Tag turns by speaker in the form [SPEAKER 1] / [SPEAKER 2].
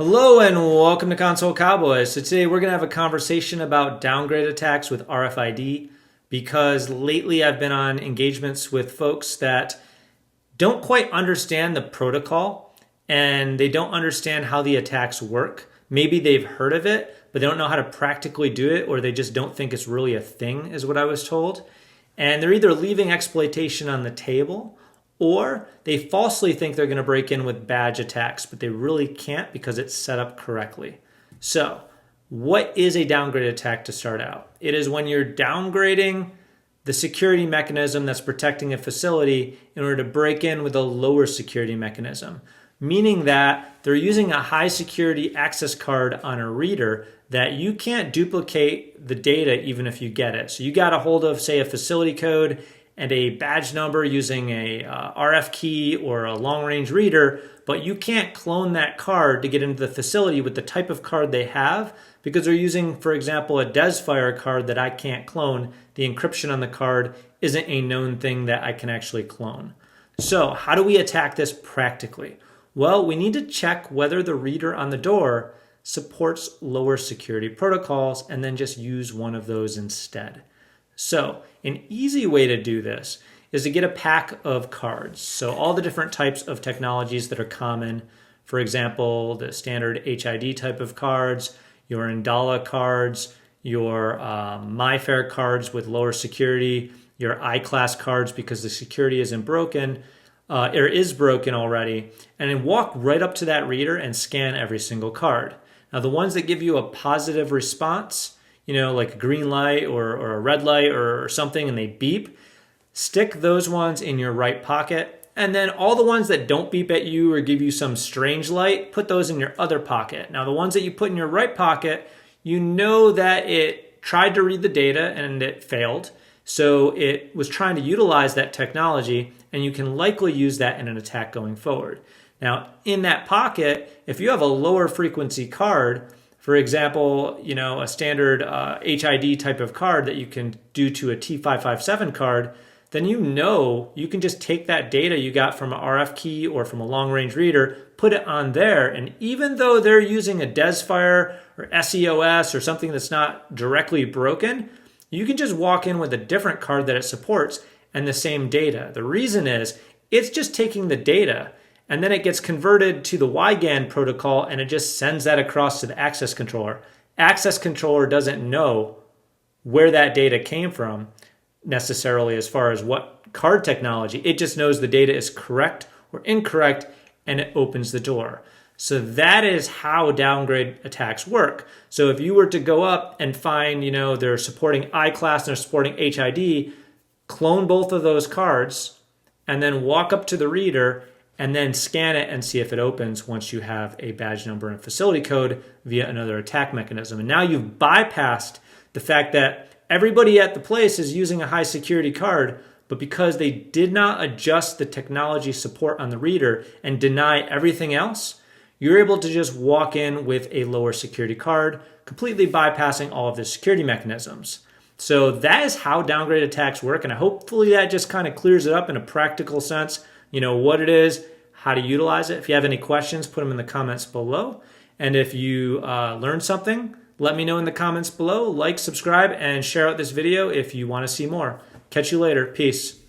[SPEAKER 1] Hello and welcome to Console Cowboys. So today we're going to have a conversation about downgrade attacks with RFID because lately I've been on engagements with folks that don't quite understand the protocol and they don't understand how the attacks work. Maybe they've heard of it, but they don't know how to practically do it, or they just don't think it's really a thing, is what I was told. And they're either leaving exploitation on the table, or they falsely think they're going to break in with badge attacks, but they really can't because it's set up correctly. So, what is a downgrade attack to start out? It is when you're downgrading the security mechanism that's protecting a facility in order to break in with a lower security mechanism, meaning that they're using a high security access card on a reader that you can't duplicate the data even if you get it. So you got a hold of, say, a facility code and a badge number using a RF key or a long-range reader, but you can't clone that card to get into the facility with the type of card they have because they're using, for example, a DesFire card that I can't clone. The encryption on the card isn't a known thing that I can actually clone. So how do we attack this practically? Well, we need to check whether the reader on the door supports lower security protocols and then just use one of those instead. So an easy way to do this is to get a pack of cards. So all the different types of technologies that are common, for example, the standard HID type of cards, your Indala cards, your MyFair cards with lower security, your I-class cards because the security isn't broken, or is broken already, and then walk right up to that reader and scan every single card. Now the ones that give you a positive response, like a green light or a red light or something, and they beep, stick those ones in your right pocket. And then all the ones that don't beep at you or give you some strange light, put those in your other pocket. Now the ones that you put in your right pocket, you know that it tried to read the data and it failed. So it was trying to utilize that technology, and you can likely use that in an attack going forward. Now in that pocket, if you have a lower frequency card, for example, a standard HID type of card that you can do to a T557 card, then you can just take that data you got from an RF key or from a long-range reader, put it on there, and even though they're using a DesFire or SEOS or something that's not directly broken, you can just walk in with a different card that it supports and the same data. The reason is it's just taking the data and then it gets converted to the WIGAN protocol and it just sends that across to the access controller. Access controller doesn't know where that data came from necessarily as far as what card technology. It just knows the data is correct or incorrect and it opens the door. So that is how downgrade attacks work. So if you were to go up and find, they're supporting I-class and they're supporting HID, clone both of those cards and then walk up to the reader and then scan it and see if it opens once you have a badge number and facility code via another attack mechanism. And now you've bypassed the fact that everybody at the place is using a high security card, but because they did not adjust the technology support on the reader and deny everything else, you're able to just walk in with a lower security card, completely bypassing all of the security mechanisms. So that is how downgrade attacks work, and hopefully that just kind of clears it up in a practical sense, what it is, how to utilize it. If you have any questions, put them in the comments below. And if you learned something, let me know in the comments below. Like, subscribe, and share out this video if you want to see more. Catch you later. Peace.